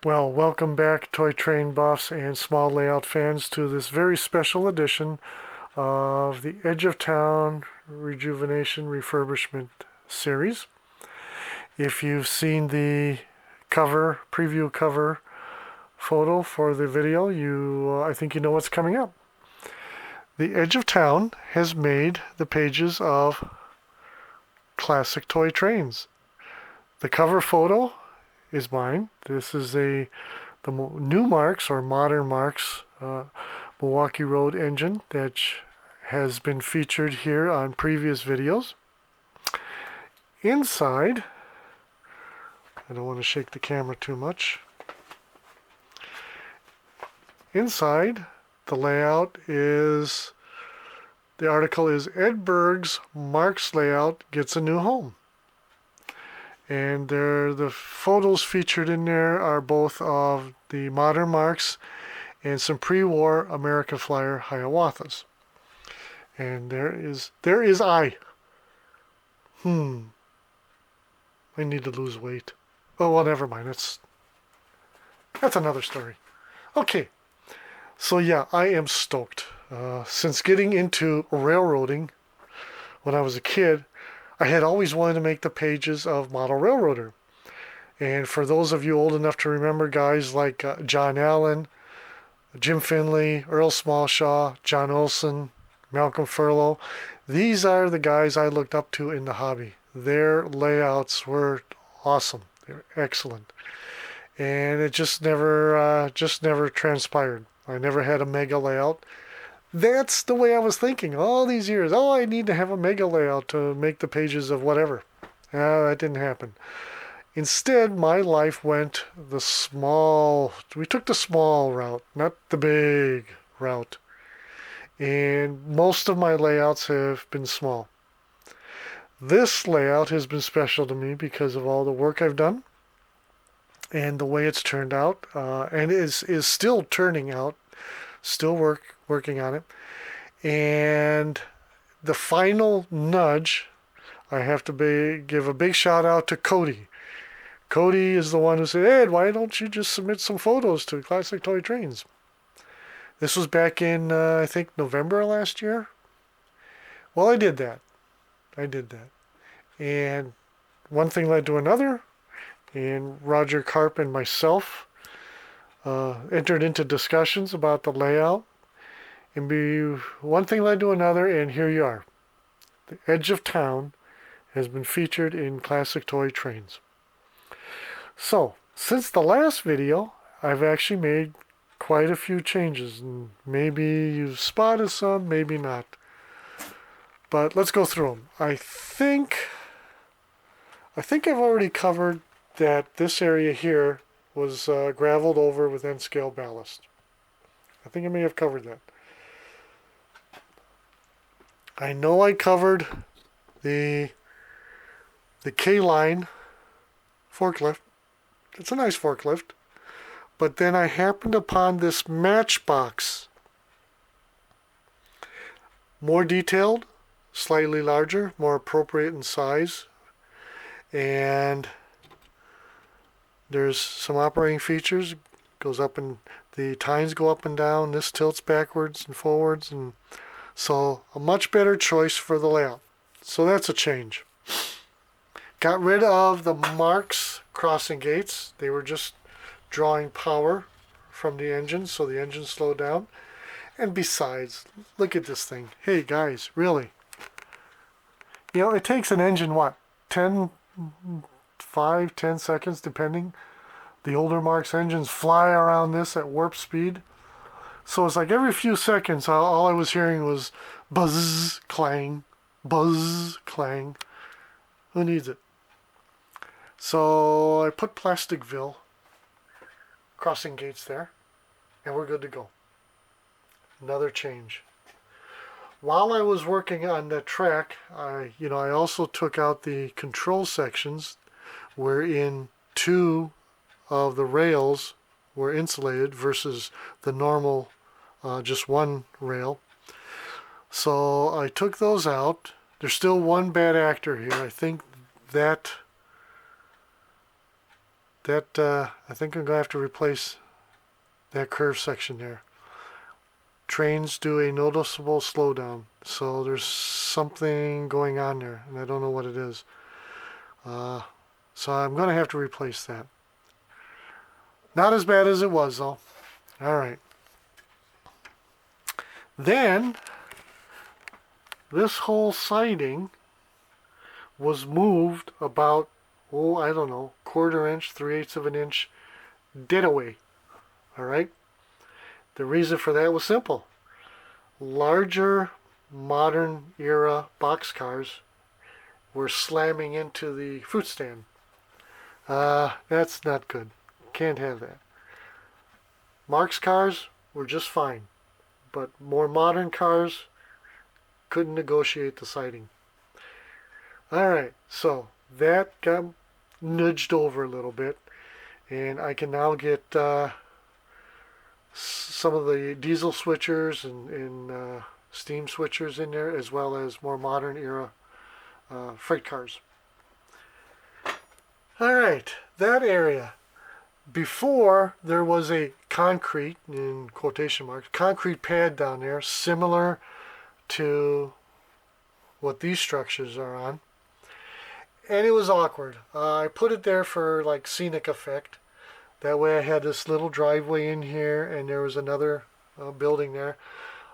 Well, welcome back, toy train buffs and small layout fans, to this very special edition of the Edge of Town Rejuvenation Refurbishment series. If you've seen the preview cover photo for the video, I think you know what's coming up. The Edge of Town has made the pages of classic toy trains. The cover photo is mine. This is the new Marx or modern Marx Milwaukee Road engine that has been featured here on previous videos. Inside, I don't want to shake the camera too much. Inside, the layout is, the article is Ed Berg's Marx layout gets a new home. And the photos featured in there are both of the modern Marx and some pre-war American Flyer Hiawatha's. And there is I. I need to lose weight. Oh, well, never mind. That's another story. Okay. So yeah, I am stoked. Since getting into railroading when I was a kid, I had always wanted to make the pages of Model Railroader. And for those of you old enough to remember guys like John Allen, Jim Finley, Earl Smallshaw, John Olson, Malcolm Furlow, these are the guys I looked up to in the hobby. Their layouts were awesome. They were excellent. And it just never transpired. I never had a mega layout. That's the way I was thinking all these years. Oh, I need to have a mega layout to make the pages of whatever. That didn't happen. Instead, my life went we took the small route, not the big route. And most of my layouts have been small. This layout has been special to me because of all the work I've done and the way it's turned out, and is still turning out, still working on it. And the final nudge, I have to give a big shout out to Cody. Cody is the one who said, Ed, why don't you just submit some photos to Classic Toy Trains? This was back in, I think, November last year. Well, I did that. And one thing led to another, and Roger Karp and myself entered into discussions about the layout. And one thing led to another, and here you are. The Edge of Town has been featured in Classic Toy Trains. So, since the last video, I've actually made quite a few changes. And maybe you've spotted some, maybe not. But let's go through them. I think I've already covered that this area here was graveled over with N-scale ballast. I think I may have covered that. I know I covered the K-line forklift. It's a nice forklift. But then I happened upon this matchbox. More detailed, slightly larger, more appropriate in size. And there's some operating features. Goes up and the tines go up and down. This tilts backwards and forwards, and so a much better choice for the layout. So that's a change. Got rid of the Marx crossing gates. They were just drawing power from the engine, so the engine slowed down. And besides, look at this thing. Hey guys, really? You know, it takes an engine, what, 10 seconds, depending. The older Marx engines fly around this at warp speed. So it's like every few seconds, all I was hearing was buzz, clang, buzz, clang. Who needs it? So I put Plasticville crossing gates there, and we're good to go. Another change. While I was working on the track, I also took out the control sections wherein two of the rails were insulated versus the normal just one rail. So I took those out. There's still one bad actor here. I think that That I think I'm going to have to replace that curve section there. Trains do a noticeable slowdown, so there's something going on there, and I don't know what it is. So I'm going to have to replace that. Not as bad as it was, though. All right. Then, this whole siding was moved about, I don't know, 1/4 inch, 3/8 of an inch dead away. All right. The reason for that was simple. Larger modern era boxcars were slamming into the fruit stand. That's not good. Can't have that. Marx cars were just fine, but more modern cars couldn't negotiate the siding. All right, so that got nudged over a little bit, and I can now get some of the diesel switchers and steam switchers in there, as well as more modern era freight cars. All right, that area. Before, there was a concrete, in quotation marks, concrete pad down there, similar to what these structures are on. And it was awkward. I put it there for like scenic effect. That way I had this little driveway in here, and there was another building there.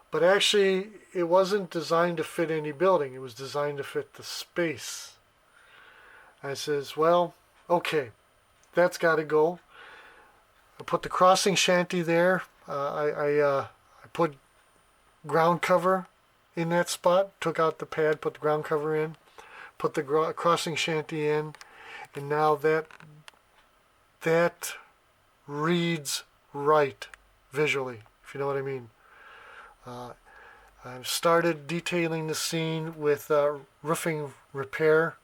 But actually, it wasn't designed to fit any building. It was designed to fit the space. I says, well, okay, that's got to go. I put the crossing shanty there. I put ground cover in that spot. Took out the pad, put the ground cover in, put the crossing shanty in, and now that reads right visually, if you know what I mean. I've started detailing the scene with roofing repair,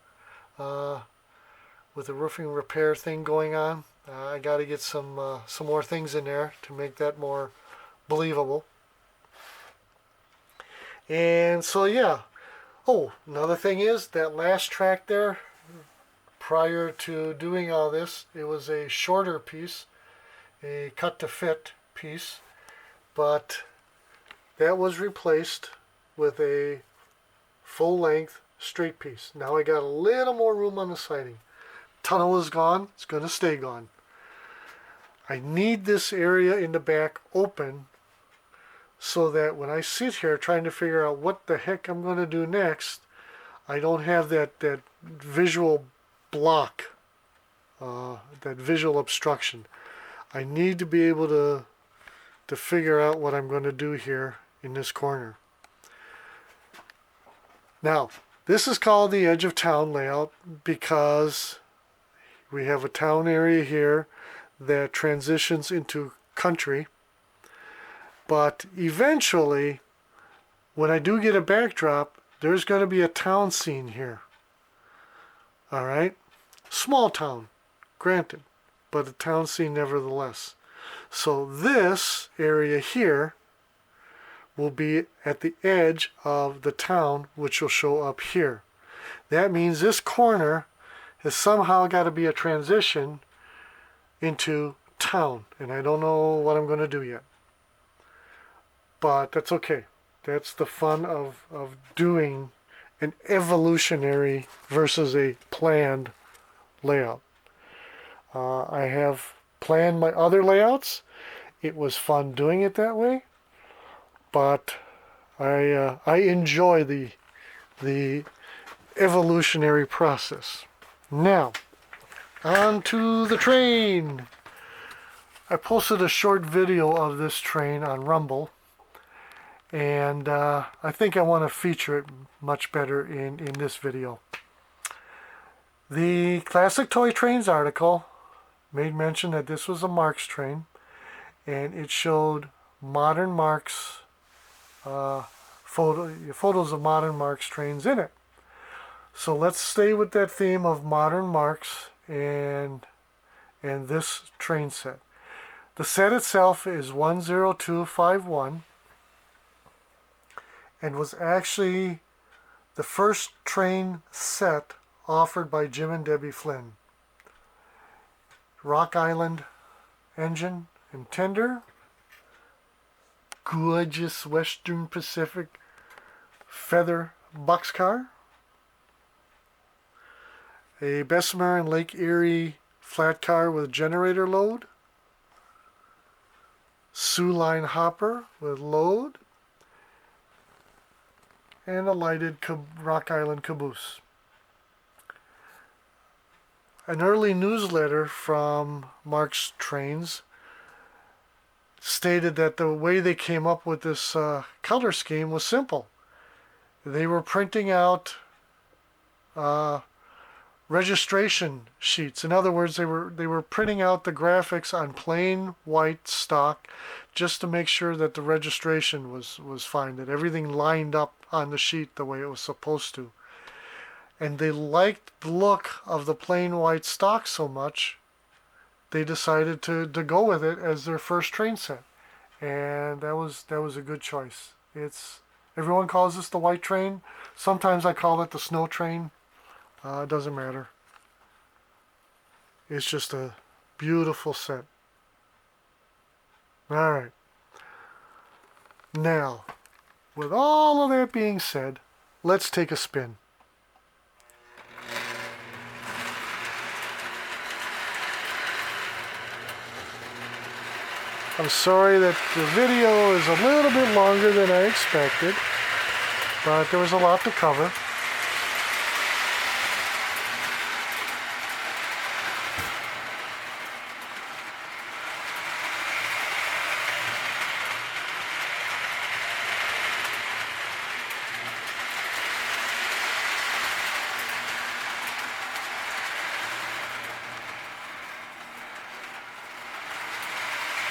with a roofing repair thing going on. I got to get some more things in there to make that more believable. And so yeah. Oh, another thing is that last track there, prior to doing all this, it was a shorter piece, a cut to fit piece, but that was replaced with a full length straight piece. Now I got a little more room on the siding. Tunnel is gone, it's going to stay gone. I need this area in the back open so that when I sit here trying to figure out what the heck I'm going to do next, I don't have that visual block, that visual obstruction. I need to be able to figure out what I'm going to do here in this corner. Now, this is called the edge of town layout because we have a town area here that transitions into country. But eventually, when I do get a backdrop, there's going to be a town scene here. All right? Small town, granted, but a town scene nevertheless. So this area here will be at the edge of the town, which will show up here. That means this corner has somehow got to be a transition into town, and I don't know what I'm going to do yet. But that's okay. That's the fun of doing an evolutionary versus a planned layout. I have planned my other layouts. It was fun doing it that way, but I enjoy the evolutionary process. Now, on to the train. I posted a short video of this train on Rumble, and I think I want to feature it much better in this video. The Classic Toy Trains article made mention that this was a Marx train, and it showed modern Marx photos of modern Marx trains in it. So let's stay with that theme of modern Marx and this train set. The set itself is 10251 and was actually the first train set offered by Jim and Debbie Flynn. Rock Island engine and tender. Gorgeous Western Pacific feather boxcar. A Bessemer and Lake Erie flat car with generator load. Sioux Line hopper with load. And a lighted Rock Island caboose. An early newsletter from Marx Trains stated that the way they came up with this color scheme was simple. They were printing out registration sheets. In other words, they were printing out the graphics on plain white stock just to make sure that the registration was fine, that everything lined up on the sheet the way it was supposed to. And they liked the look of the plain white stock so much, they decided to go with it as their first train set. And that was a good choice. Everyone calls this the white train. Sometimes I call it the snow train. It doesn't matter. It's just a beautiful set. Alright. Now, with all of that being said, let's take a spin. I'm sorry that the video is a little bit longer than I expected, but there was a lot to cover.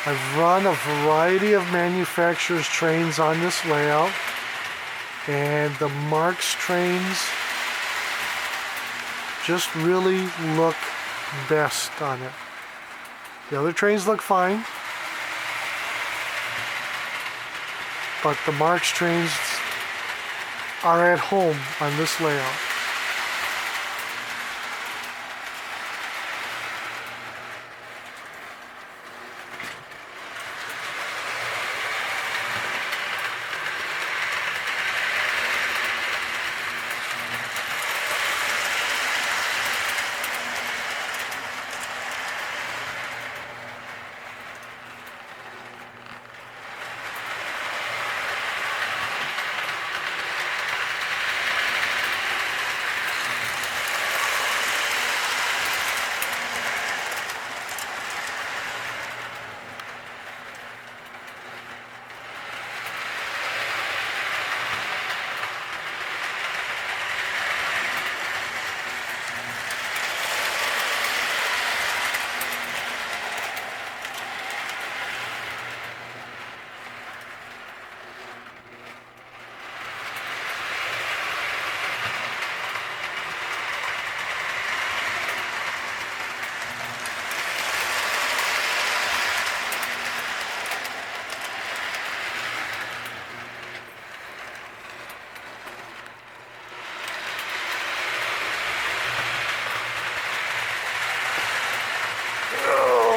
I've run a variety of manufacturers' trains on this layout, and the Marx trains just really look best on it. The other trains look fine, but the Marx trains are at home on this layout.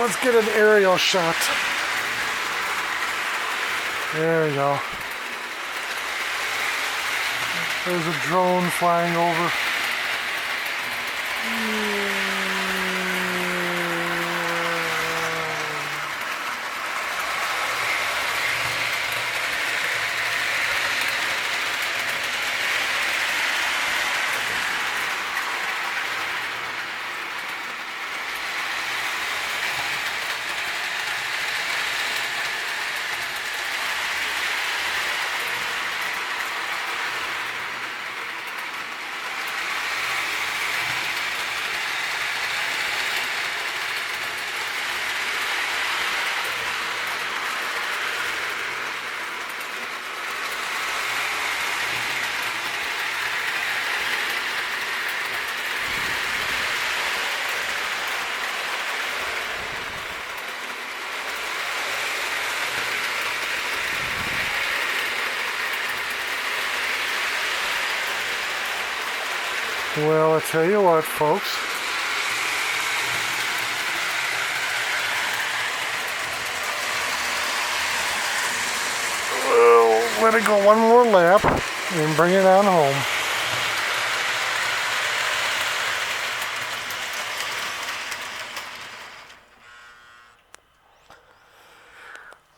Let's get an aerial shot. There we go. There's a drone flying over. Well, I tell you what, folks. let it go one more lap and bring it on home.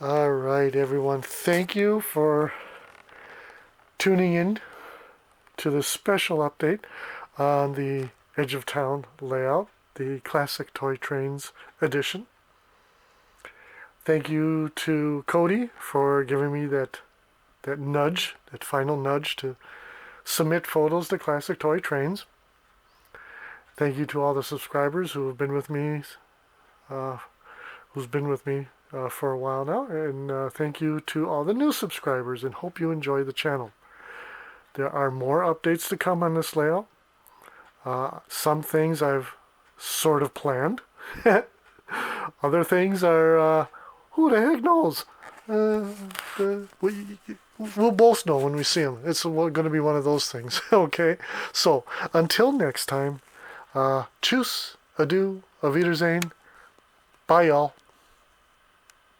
All right, everyone. Thank you for tuning in to this special update on the Edge of Town layout, the Classic Toy Trains edition. Thank you to Cody for giving me that nudge, that final nudge to submit photos to Classic Toy Trains. Thank you to all the subscribers who have been with me, for a while now, and thank you to all the new subscribers, and hope you enjoy the channel. There are more updates to come on this layout. Some things I've sort of planned. Other things are, who the heck knows? We'll both know when we see them. It's going to be one of those things. Okay? So, until next time, tschüss, adieu, auf Wiedersehen. Bye, y'all.